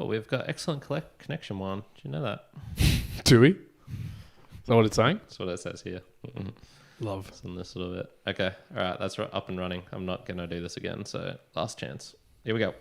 we've got excellent connection, Juan. Do you know that? Do we? Is that what it's saying? That's what it says here. Love. It's on this little bit. Okay. All right. That's up and running. I'm not going to do this again. So last chance. Here we go.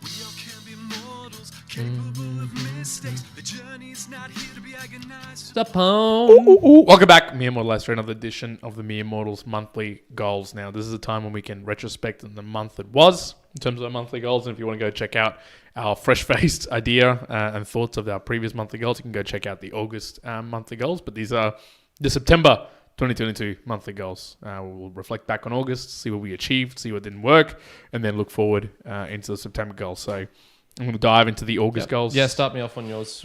We all can be mortals, capable of mistakes. The journey's not here to be agonized. Welcome back, Mere Mortals, for another edition of the Mere Mortals monthly goals. Now, this is a time when we can retrospect on the month that was in terms of our monthly goals. And if you want to go check out our fresh-faced idea and thoughts of our previous monthly goals, you can go check out the August monthly goals. But these are the September 2022 monthly goals. We'll reflect back on August, see what we achieved, see what didn't work, and then look forward into the September goals. So I'm going to dive into the August goals. Yeah, start me off on yours.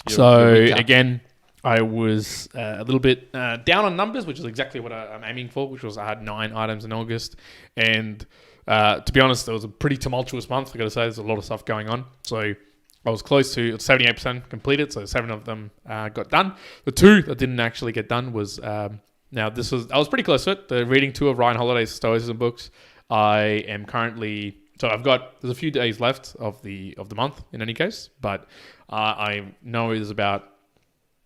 Again, I was a little bit down on numbers, which is exactly what I'm aiming for, which was I had 9 items in August. And to be honest, it was a pretty tumultuous month. I got to say, there's a lot of stuff going on. So I was close to 78% completed, so 7 of them got done. The 2 that didn't actually get done was I was pretty close to it. The reading 2 of Ryan Holiday's Stoicism books. I am currently there's a few days left of the month in any case, but I know there's about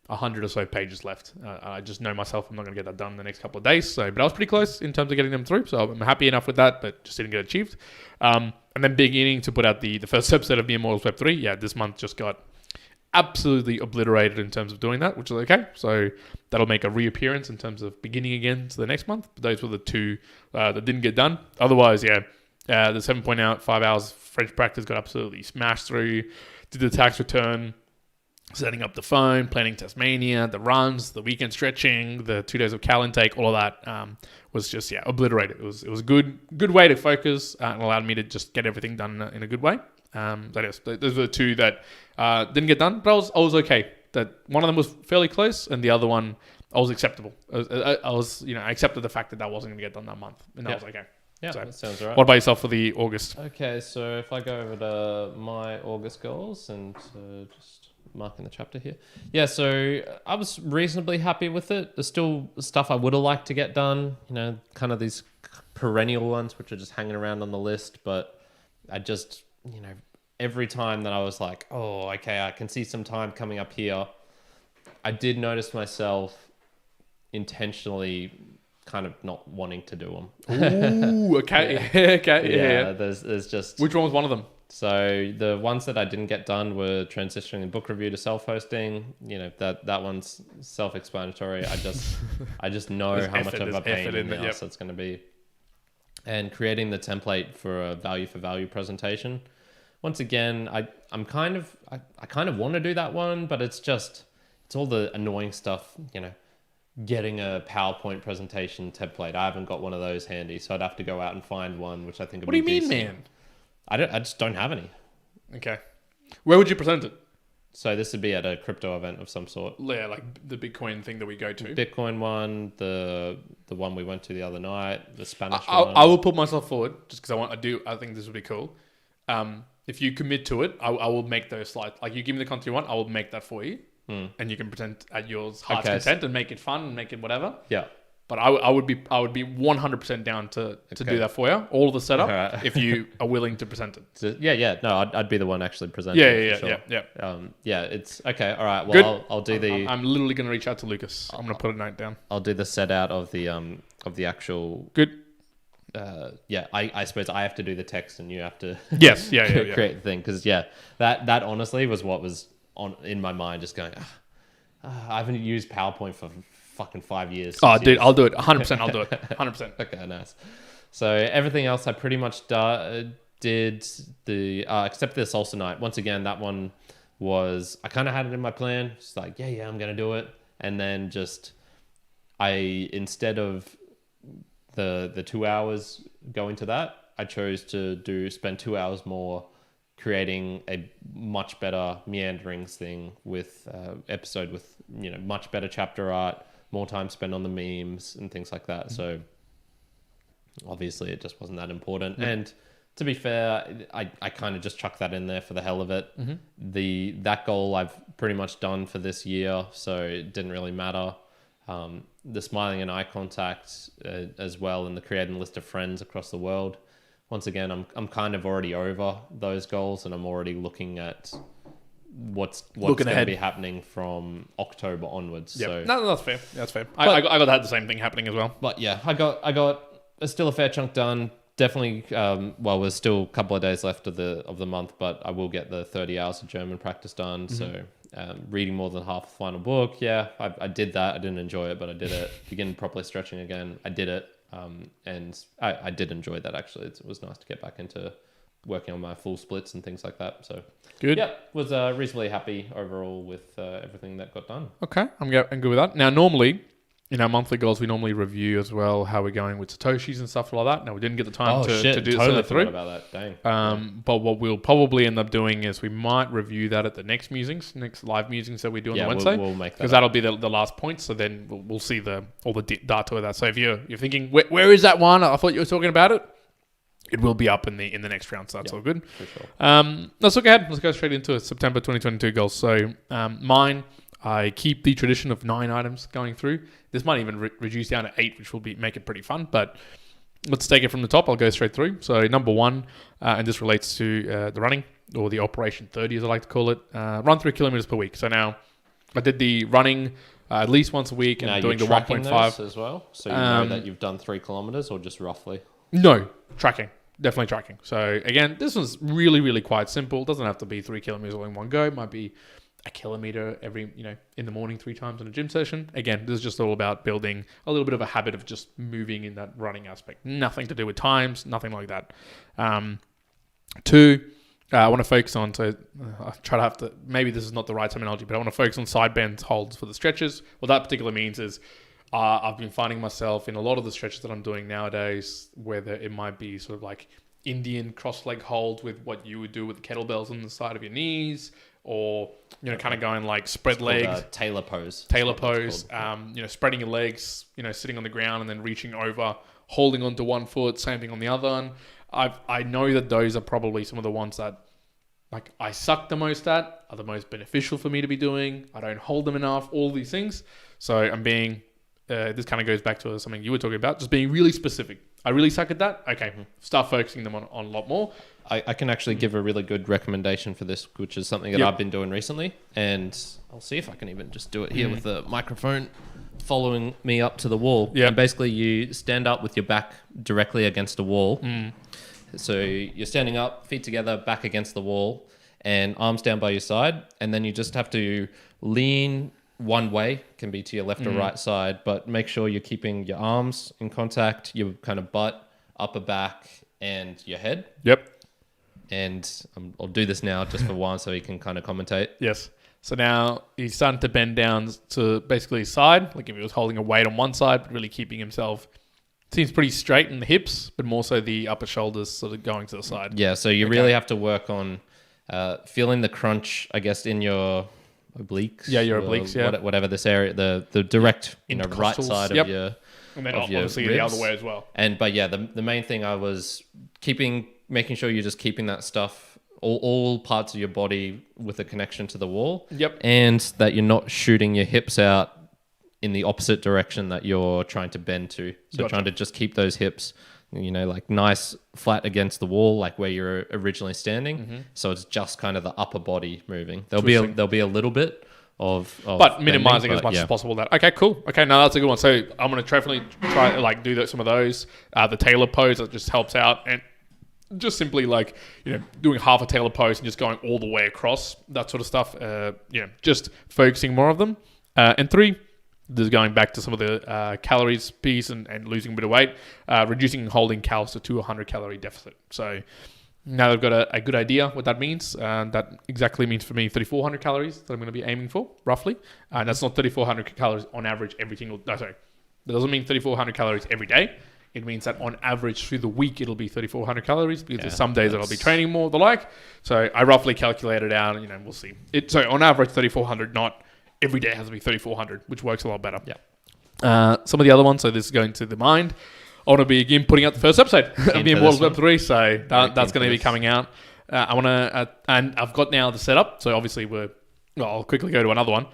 100 or so pages left. I just know myself I'm not going to get that done in the next couple of days. But I was pretty close in terms of getting them through, so I'm happy enough with that, but just didn't get achieved. And then beginning to put out the first episode of Mere Mortals Web 3. Yeah, this month just got absolutely obliterated in terms of doing that, which is okay. So that'll make a reappearance in terms of beginning again to the next month. But those were the 2 that didn't get done. Otherwise, the 7.5 hours French practice got absolutely smashed through. Did the tax return, setting up the phone, planning Tasmania, the runs, the weekend stretching, the 2 days of Cal intake, all of that was just obliterated. It was a good way to focus and allowed me to just get everything done in a good way. Those were the 2 that didn't get done, but I was okay. That one of them was fairly close, and the other one I was acceptable. I accepted the fact that wasn't going to get done that month, and that was okay. Yeah, that sounds all right. What about yourself for the August? Okay, so if I go over to my August goals and just marking the chapter here. Yeah, so I was reasonably happy with it. There's still stuff I would have liked to get done, kind of these perennial ones which are just hanging around on the list, but I just, every time that I was like, oh, okay, I can see some time coming up here, I did notice myself intentionally kind of not wanting to do them. Ooh, okay. Yeah, there's just... Which one was one of them? So the ones that I didn't get done were transitioning book review to self-hosting. That one's self-explanatory. I just know how much of a pain in the ass it's going to be. And creating the template for a value for value presentation. Once again, I kind of want to do that one, but it's all the annoying stuff, getting a PowerPoint presentation template. I haven't got one of those handy, so I'd have to go out and find one, which I think would be decent. What do you mean, man? I just don't have any. Okay. Where would you present it? So this would be at a crypto event of some sort. Yeah, like the Bitcoin thing that we go to. Bitcoin one, the one we went to the other night, the Spanish one. I will put myself forward just because I think this would be cool. If you commit to it, I will make those slides. Like you give me the content you want, I will make that for you. And you can present at yours heart's content and make it fun and make it whatever. Yeah. But I would be 100% down to do that for you, all of the setup, if you are willing to present it. So, yeah. No, I'd be the one actually presenting. Yeah. It's okay. All right. Well, I'll do the. I'm literally going to reach out to Lucas. I'm going to put a note down. I'll do the set out of the actual. Good. I suppose I have to do the text and you have to. Yes. create the thing because that honestly was what was in my mind, just going. I haven't used PowerPoint for fucking 5 years. Oh, dude, I'll do it. 100%. I'll do it. 100%. Okay, nice. So everything else I pretty much did except this also night. Once again, that one was, I kind of had it in my plan. Just like, yeah, I'm going to do it. And then instead of the 2 hours going to that, I chose to spend 2 hours more creating a much better meanderings thing with episode with, much better chapter art, more time spent on the memes and things like that. So obviously it just wasn't that important. Yeah. And to be fair, I kind of just chucked that in there for the hell of it. Mm-hmm. That goal I've pretty much done for this year, so it didn't really matter. The smiling and eye contact as well, and the creating a list of friends across the world once again, I'm kind of already over those goals, and I'm already looking at what's going to be happening from October onwards. Yep. So No, that's fair. That's fair. I got the same thing happening as well. But yeah, I got still a fair chunk done. Definitely. Well, there's still a couple of days left of the month, but I will get the 30 hours of German practice done. So reading more than half the final book. Yeah, I did that. I didn't enjoy it, but I did it. Begin properly stretching again. I did it. And I did enjoy that, actually. It was nice to get back into working on my full splits and things like that. So good. Yeah, was reasonably happy overall with everything that got done. Okay, I'm good with that. Now, normally in our monthly goals, we normally review as well how we're going with Satoshis and stuff like that. Now, we didn't get the time to do totally it through. About that. Dang. But what we'll probably end up doing is we might review that at the next live musings that we do on the Wednesday. We'll make that because that'll be the last point. So then we'll see all the data of that. So if you're thinking, where is that one? I thought you were talking about it. It will be up in the next round, so that's all good. For sure. Let's look ahead. Let's go straight into it. September 2022 goals. So mine, I keep the tradition of 9 items going through. This might even reduce down to 8, which will make it pretty fun. But let's take it from the top. I'll go straight through. So number 1, and this relates to the running, or the Operation 30, as I like to call it. Run 3 kilometers per week. So now I did the running at least once a week, and now doing the 1.5 as well. So you know that you've done 3 kilometers, or just roughly. No, tracking. Definitely tracking. So again, this one's really, really quite simple. It doesn't have to be 3 kilometers all in one go. It might be a kilometer every, in the morning 3 times in a gym session. Again, this is just all about building a little bit of a habit of just moving in that running aspect. Nothing to do with times, nothing like that. 2, I want to focus on, I try to maybe this is not the right terminology, but I want to focus on side bends holds for the stretches. What that particularly means is I've been finding myself in a lot of the stretches that I'm doing nowadays, whether it might be sort of like Indian cross-leg holds with what you would do with the kettlebells on the side of your knees, or, kind of going like spread legs. Taylor pose. Spreading your legs, sitting on the ground and then reaching over, holding onto one foot, same thing on the other one. I know that those are probably some of the ones that I suck the most at, are the most beneficial for me to be doing. I don't hold them enough, all these things. So I'm being... this kind of goes back to something you were talking about, just being really specific. I really suck at that. Okay, start focusing them on a lot more. I can actually give a really good recommendation for this, which is something that I've been doing recently. And I'll see if I can even just do it here with the microphone following me up to the wall. Yeah. And basically you stand up with your back directly against a wall. So you're standing up, feet together, back against the wall, and arms down by your side. And then you just have to lean one way, can be to your left or right side, but make sure you're keeping your arms in contact, your kind of butt, upper back, and your head. Yep. And I'll do this now just for Juan so he can kind of commentate. Yes. So now he's starting to bend down to basically his side, like if he was holding a weight on one side, but really keeping himself, seems pretty straight in the hips, but more so the upper shoulders sort of going to the side. Yeah, so you really have to work on feeling the crunch, I guess, in your obliques. Yeah, your obliques, yeah. Whatever this area, the direct right side of your and then of your obviously ribs. the other way as well. But yeah, the main thing I was making sure you're just keeping that stuff, all parts of your body with a connection to the wall. Yep. And that you're not shooting your hips out in the opposite direction that you're trying to bend to. So Gotcha. trying to just keep those hips, like nice flat against the wall, like where you're originally standing. So it's just kind of the upper body moving. There'll be a little bit of but minimizing bending, as much as possible. That okay, cool. Okay, now that's a good one. So I'm going to definitely try do some of those. The Taylor pose, that just helps out, and just simply doing half a Taylor pose and just going all the way across, that sort of stuff. Just focusing more of them. And 3, this is going back to some of the calories piece and losing a bit of weight, reducing and holding calories to 200 calorie deficit. So now they've got a good idea what that means. That exactly means for me 3,400 calories that I'm going to be aiming for, roughly. And that's not 3,400 calories on average every single... No, sorry. That doesn't mean 3,400 calories every day. It means that on average through the week, it'll be 3,400 calories because there's some days that I'll be training more, the like. So I roughly calculate it out, and we'll see. So on average, 3,400, not every day has to be 3,400, which works a lot better. Yeah. Some of the other ones, so this is going to the mind. I want to be again putting out the first episode of the Immortals Web 3, so that's going to be coming out. I want to, and I've got now the setup. So obviously I'll quickly go to another one.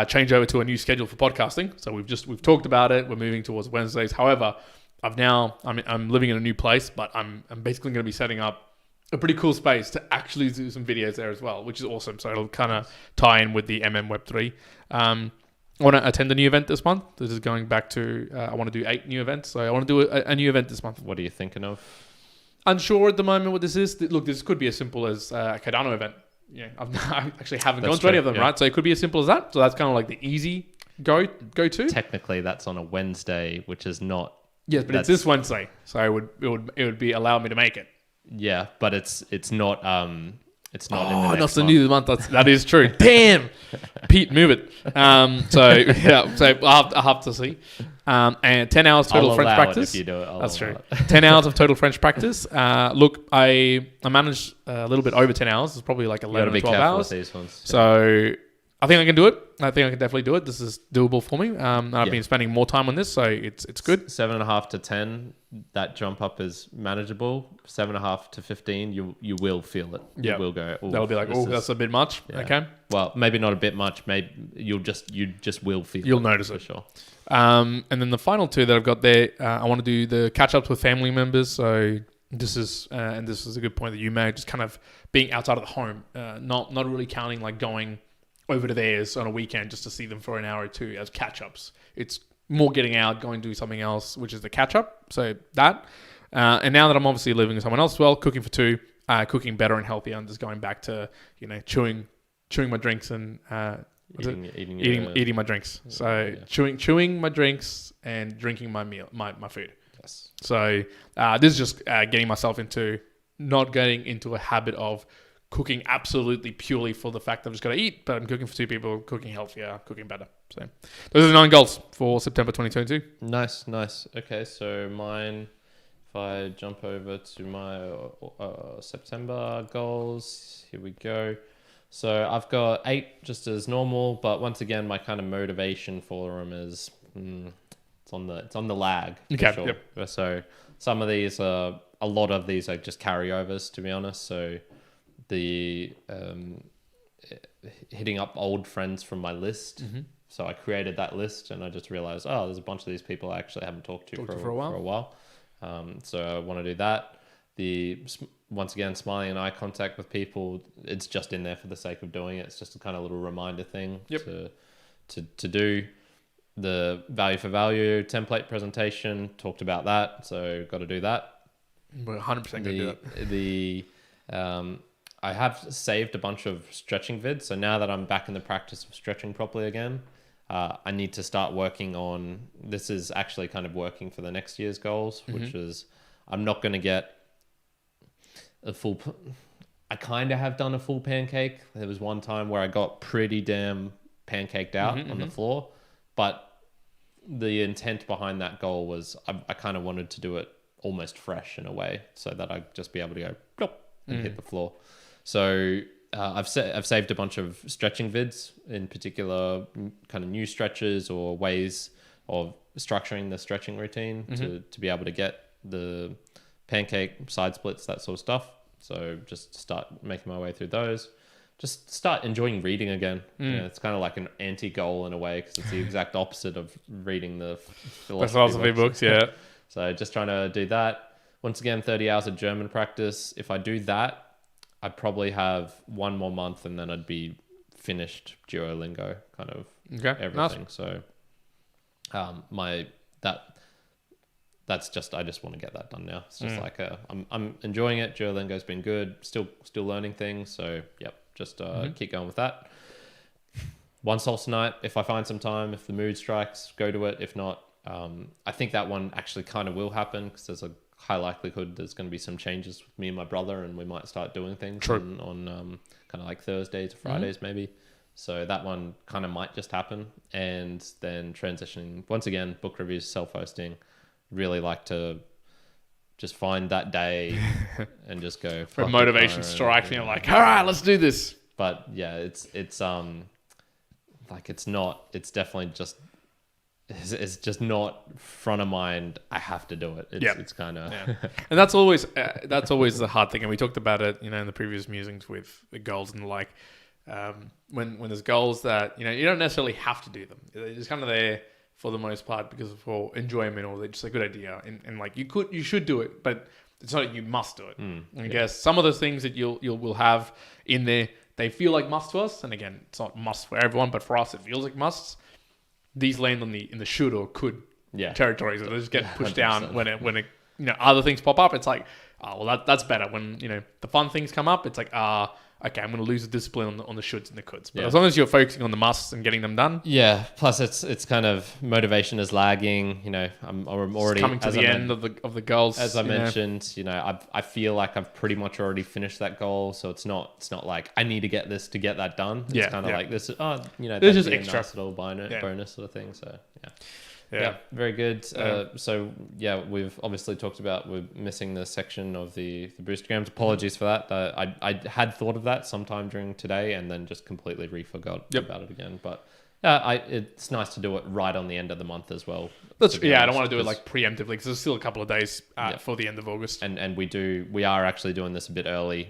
Change over to a new schedule for podcasting. So we've talked about it. We're moving towards Wednesdays. However, I'm living in a new place, but I'm basically going to be setting up a pretty cool space to actually do some videos there as well, which is awesome. So it'll kind of tie in with the Web3. I want to attend a new event this month. This is going back to, I want to do 8 new events. So I want to do a new event this month. What are you thinking of? Unsure at the moment what this is. Look, this could be as simple as a Cardano event. Yeah, I actually haven't gone to any of them, right? So it could be as simple as that. So that's kind of like the easy go to. Technically, that's on a Wednesday, which is not. Yes, but it's this Wednesday, so it would be allow me to make it. Yeah, but it's not in the not next the month. new month. That is true. Damn, Pete, move it. So I'll have to see. And 10 hours total French practice. If you do it, That's true. 10 hours of total French practice. Look, I managed a little bit over 10 hours. It's probably like 11 or 12 hours. With these ones. So I think I can do it. I think I can definitely do it. This is doable for me. I've been spending more time on this, so it's good. 7.5 to 10, that jump up is manageable. 7.5 to 15, you will feel it. Yeah, you will go. That'll be like, that's a bit much. Yeah. Okay. Well, maybe not a bit much. Maybe you just will feel. You'll notice for it. Sure. And then the final 2 that I've got there, I want to do the catch ups with family members. So this is a good point that you made. Just kind of being outside of the home, not really counting like going over to theirs on a weekend just to see them for an hour or 2 as catch-ups. It's more getting out, going to do something else, which is the catch-up. So that. And now that I'm obviously living with someone else as well, cooking for 2, cooking better and healthier, and just going back to, chewing my drinks and eating my drinks. So chewing my drinks and drinking my meal, my food. Yes. So this is just getting myself into not getting into a habit of cooking absolutely purely for the fact that I'm just going to eat, but I'm cooking for 2 people, cooking healthier, cooking better. So those are the 9 goals for September 2022. Nice. Okay, so mine, if I jump over to my September goals, here we go. So I've got 8 just as normal, but once again, my kind of motivation for them is it's on the lag. Okay. Sure. Yep. So some of these a lot of these are just carryovers, to be honest. So the hitting up old friends from my list. Mm-hmm. So I created that list and I just realized, there's a bunch of these people I actually haven't talked to for a while. So I want to do that. Once again, smiling and eye contact with people, it's just in there for the sake of doing it. It's just a kind of little reminder thing to do. The value for value template presentation, talked about that. So got to do that. We're 100% going to do that. I have saved a bunch of stretching vids. So now that I'm back in the practice of stretching properly again, I need to start working on, this is actually kind of working for the next year's goals, which is I'm not going to get I kind of have done a full pancake. There was one time where I got pretty damn pancaked out on the floor, but the intent behind that goal was I kind of wanted to do it almost fresh in a way so that I'd just be able to go plop and hit the floor. So I've saved a bunch of stretching vids, in particular kind of new stretches or ways of structuring the stretching routine to be able to get the pancake, side splits, that sort of stuff. So just start making my way through those. Just start enjoying reading again. It's kind of like an anti-goal in a way because it's the exact opposite of reading the philosophy books. Yeah. So just trying to do that. Once again, 30 hours of German practice. If I do that, I'd probably have 1 more month and then I'd be finished Duolingo kind of everything. Nice. So that's just, I just want to get that done now. It's just like I'm enjoying it. Duolingo's been good. Still learning things. So just keep going with that. One salsa night, if I find some time, if the mood strikes, go to it. If not, I think that one actually kind of will happen because there's a high likelihood there's going to be some changes with me and my brother, and we might start doing things on kind of like Thursdays or Fridays maybe. So that one kind of might just happen. And then transitioning once again, book reviews, self-hosting. Really like to just find that day and just go. For motivation strikes me, I'm like, all right, let's do this. But yeah, it's like it's definitely just. It's just not front of mind. I have to do it. It's kind of, and that's always the hard thing. And we talked about it, in the previous musings with the goals and when there's goals that you don't necessarily have to do them. They're just kind of there for the most part because for enjoyment or just a good idea. And like you should do it, but it's not that you must do it. I guess some of those things that will have in there, they feel like must to us. And again, it's not must for everyone, but for us, it feels like musts. These land in the should or could territories. So they just get pushed 100%. Down when it other things pop up. It's like, oh, well, that's better. When, the fun things come up, it's like, okay, I'm going to lose the discipline on the shoulds and the coulds. But as long as you're focusing on the musts and getting them done. Yeah. Plus, it's kind of motivation is lagging. I'm already coming to the end of the goals. As I mentioned, I feel like I've pretty much already finished that goal. So it's not like I need to get this to get that done. It's kind of like this. This is extra nice little bonus sort of thing. So yeah, very good. So we've obviously talked about we're missing the section of the booster grams. Apologies for that. I had thought of that sometime during today and then just completely forgot about it again. But it's nice to do it right on the end of the month as well. I don't want to do it like preemptively because there's still a couple of days for the end of August. And we are actually doing this a bit early.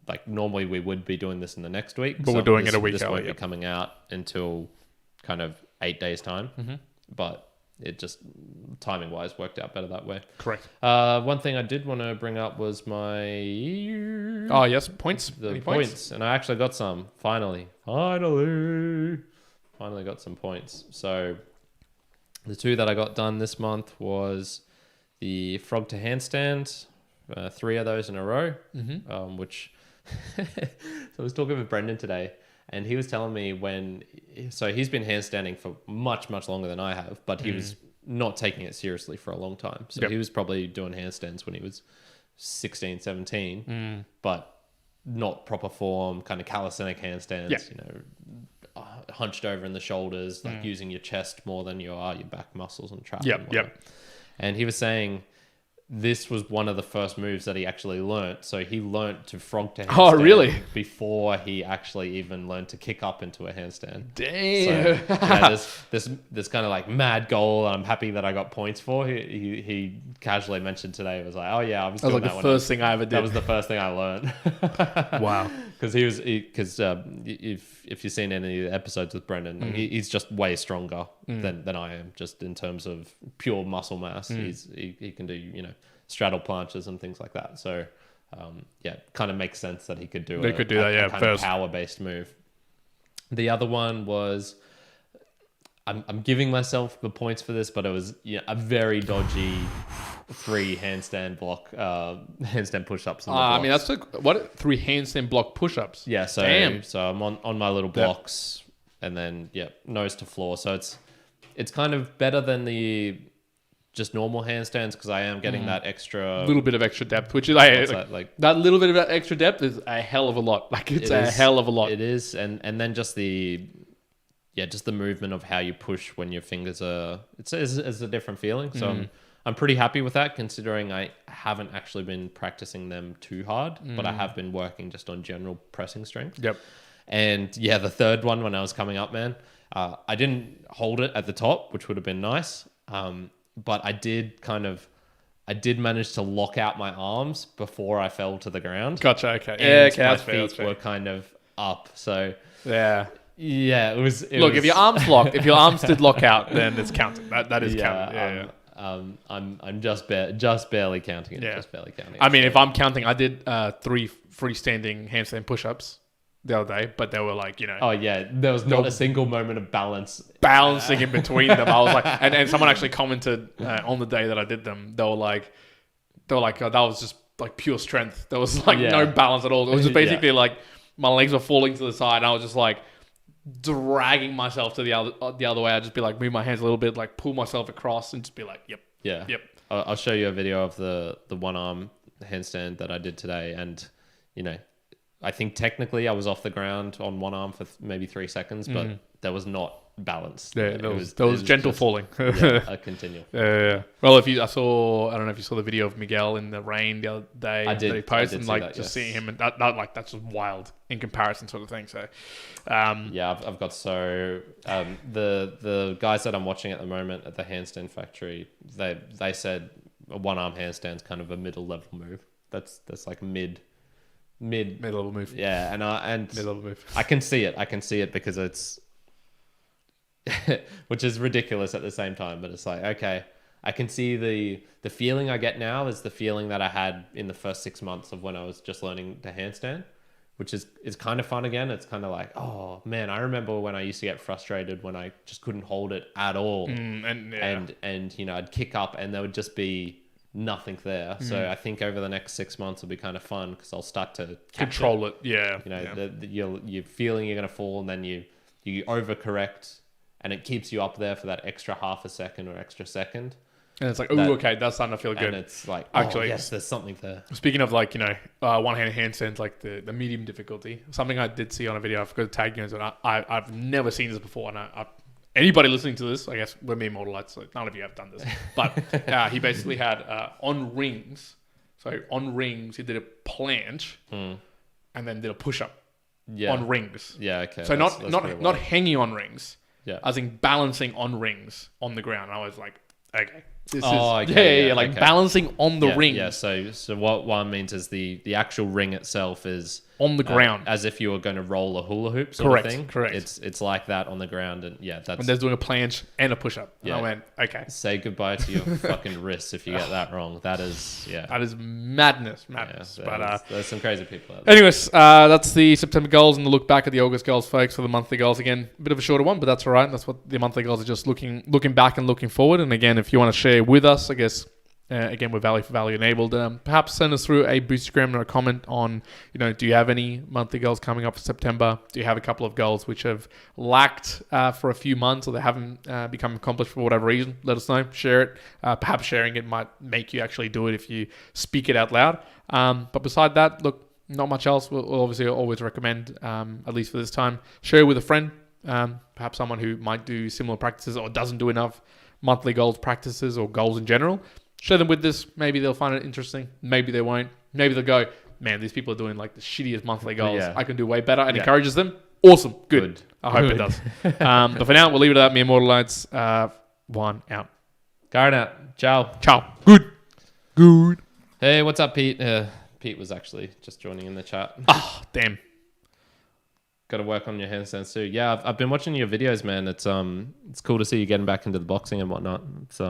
Like normally we would be doing this in the next week, but we're doing it a week early. This won't be coming out until kind of 8 days time. But it just timing wise worked out better that way. Correct. One thing I did want to bring up was my points. The points, and I actually got some. Finally got some points. So the 2 that I got done this month was the frog to handstand, 3 of those in a row. Which so I was talking with Brendan today. And he was telling me so he's been handstanding for much, much longer than I have, but he was not taking it seriously for a long time. So he was probably doing handstands when he was 16, 17, but not proper form, kind of calisthenic handstands, hunched over in the shoulders, like using your chest more than your back muscles and traps. And he was saying this was one of the first moves that he actually learnt. So he learnt to frog to handstand. Oh, really? Before he actually even learned to kick up into a handstand. Damn. So this kind of like mad goal. I'm happy that I got points for. He casually mentioned today. It was like, oh yeah, I was doing like that the first thing I ever did. That was the first thing I learned. Wow. Because if you've seen any of the episodes with Brendan, he's just way stronger than I am, just in terms of pure muscle mass. He can do straddle planches and things like that. So kind of makes sense that he could do a kind of power-based move. The other one was, I'm giving myself the points for this, but it was a very dodgy 3 handstand block, handstand push-ups. I mean, that's 3 handstand block push-ups. Yeah, so Damn. So I'm on my little blocks, and then nose to floor. So it's kind of better than the just normal handstands because I am getting that extra little bit of extra depth, which is that little bit of that extra depth is a hell of a lot. Like it's a hell of a lot. It is, and then just the movement of how you push when your fingers are. It's a different feeling. So I'm pretty happy with that, considering I haven't actually been practicing them too hard, but I have been working just on general pressing strength. Yep. And the third one when I was coming up, man, I didn't hold it at the top, which would have been nice. But I did manage to lock out my arms before I fell to the ground. Gotcha. Okay. And my feet were kind of up. So it was. If your arms locked, if your arms did lock out, then it's counted. That is counted. I'm just barely counting it. Just barely counting it. I mean, if I'm counting, I did 3 freestanding handstand push-ups the other day, but they were like, Oh yeah, there was not a single moment of balancing in between them. I was like, and someone actually commented on the day that I did them. They were like, oh, that was just like pure strength. There was like no balance at all. It was just basically like my legs were falling to the side, and I was just like dragging myself to the other way. I'd just be like, move my hands a little bit, like pull myself across, and just be like, yep. I'll show you a video of the one arm handstand that I did today, and I think technically I was off the ground on one arm for maybe 3 seconds, but there was not balance. Yeah, there was gentle falling. A continual. Yeah. Well, I don't know if you saw the video of Miguel in the rain the other day. I did. That he posted, seeing him, and that's just wild in comparison, sort of thing. So, I've got the guys that I'm watching at the moment at the handstand factory. They said a one arm handstand's kind of a middle level move. That's like mid-level move. Yeah, and mid-level move. I can see it because it's which is ridiculous at the same time. But it's like, okay, I can see the feeling I get now is the feeling that I had in the first 6 months of when I was just learning to handstand, which is kind of fun again. It's kind of like, oh man, I remember when I used to get frustrated when I just couldn't hold it at all. And you know, I'd kick up and there would just be nothing there. So I think over the next 6 months will be kind of fun because I'll start to control it. Yeah. You know, you're feeling you're going to fall, and then you overcorrect, and it keeps you up there for that extra half a second or extra second. And it's like, oh, okay, that's starting to feel good. And it's like, actually, yes, there's something there. Speaking of like, you know, one-handed handstands, like the medium difficulty, something I did see on a video, I forgot to tag you, and I've never seen this before, and anybody listening to this, I guess we're mere mortalites, so none of you have done this, but he basically had on rings, he did a planche and then did a push-up on rings. Yeah, okay. So not hanging on rings, as in balancing on rings on the ground. I was like, okay. Balancing on the ring. Yeah, so what one means is the actual ring itself is on the ground, as if you were going to roll a hula hoop sort of thing. Correct. It's like that on the ground, and that's when they're doing a planche and a push up. Yeah. I went, okay. Say goodbye to your fucking wrists if you get that wrong. That is madness. Yeah, there's some crazy people out there. Anyways, that's the September goals and the look back at the August goals, folks, for the monthly goals. Again, a bit of a shorter one, but that's all right. That's what the monthly goals are, just looking back and looking forward. And again, if you want to share with us, I guess. Again, we're Value for Value enabled. Perhaps send us through a Boostgram or a comment on, you know, do you have any monthly goals coming up for September? Do you have a couple of goals which have lacked for a few months, or they haven't become accomplished for whatever reason? Let us know. Share it. Perhaps sharing it might make you actually do it if you speak it out loud. But beside that, look, not much else. We'll obviously always recommend, at least for this time, share with a friend, perhaps someone who might do similar practices or doesn't do enough monthly goals practices or goals in general. Share them with this. Maybe they'll find it interesting. Maybe they won't. Maybe they'll go, man, these people are doing like the shittiest monthly goals. Yeah. I can do way better, and encourages them. Awesome. Good. I hope it does. But for now, we'll leave it at that. Me and Mortalites. Juan out. Kyrin out. Ciao. Good. Hey, what's up, Pete? Pete was actually just joining in the chat. Oh, damn. Got to work on your handstands too. Yeah, I've been watching your videos, man. It's cool to see you getting back into the boxing and whatnot. It's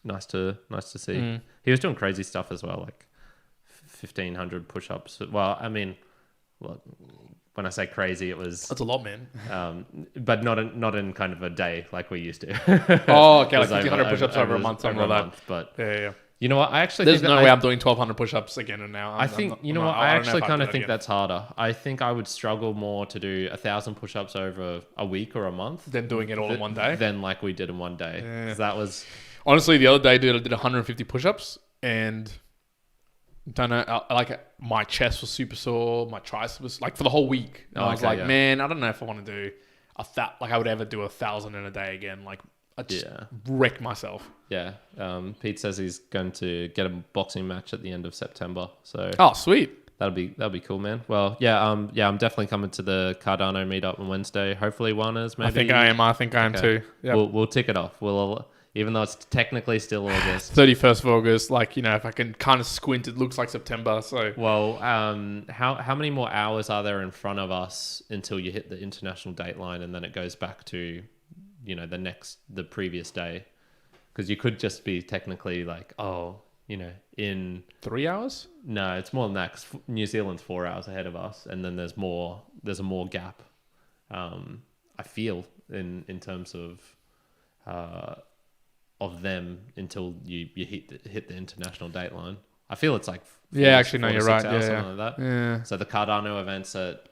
nice to see. He was doing crazy stuff as well, like 1,500 push-ups. Well, I mean, when I say crazy, that's a lot, man. But not in kind of a day like we used to. Oh, okay, like 1,500 push-ups over a month, something like that. But yeah. You know what? I actually there's no way I'm doing 1,200 push-ups again and now. I actually kind of think that's harder. I think I would struggle more to do 1,000 push-ups over a week or a month than doing it all in one day. Than like we did in one day. Yeah. That was. Honestly, the other day, dude, I did 150 push-ups, and don't know, like my chest was super sore, my tricep was like for the whole week. And I was like, man, I don't know if I want to do I would ever do 1,000 in a day again. Like, I just wrecked myself. Yeah. Pete says he's going to get a boxing match at the end of September. So. Oh, sweet. That'll be cool, man. Well, I'm definitely coming to the Cardano meetup on Wednesday. Hopefully, Juan is maybe. I think I am too. Yep. We'll tick it off. Even though it's technically still August. 31st of August, like, you know, if I can kind of squint, it looks like September. So, well, how many more hours are there in front of us until you hit the international dateline, and then it goes back to, you know, the previous day? Because you could just be technically like, you know, in 3 hours. No, it's more than that. 'Cause New Zealand's 4 hours ahead of us, and then there's a more gap. I feel in terms of them until you hit the international dateline. I feel it's like you're right. Something like that. Yeah. So the Cardano event's at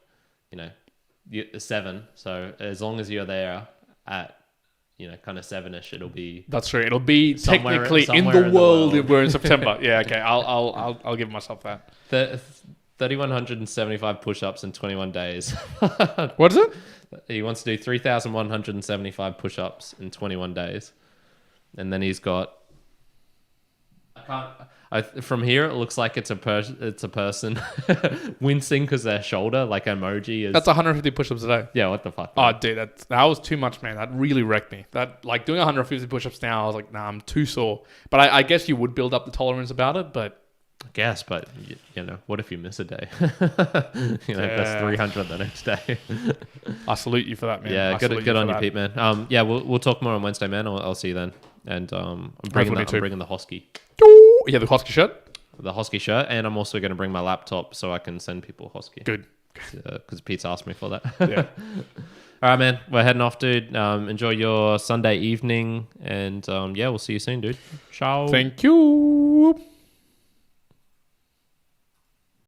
7. So as long as you're there at kind of 7ish, it'll be. That's true. It'll be technically in the world if we're in September. Yeah. Okay. I'll give myself that. 3,175 push-ups in 21 days. What is it? He wants to do 3,175 push-ups in 21 days. And then he's got. From here, it looks like it's a person wincing because their shoulder, like emoji, is. That's 150 push-ups a day. Yeah, what the fuck? Man? Oh, dude, that was too much, man. That really wrecked me. That, like, doing 150 push-ups now, I was like, nah, I'm too sore. But I guess you would build up the tolerance about it. But I guess, but what if you miss a day? That's 300 the next day. I salute you for that, man. Yeah, good on you, Pete, man. We'll talk more on Wednesday, man. I'll see you then. And I'm bringing the Hosky. Yeah, the Hosky shirt. The Hosky shirt, and I'm also going to bring my laptop so I can send people Hosky. Good. Because Pete's asked me for that. Yeah. All right, man. We're heading off, dude. Enjoy your Sunday evening, and we'll see you soon, dude. Ciao. Thank you.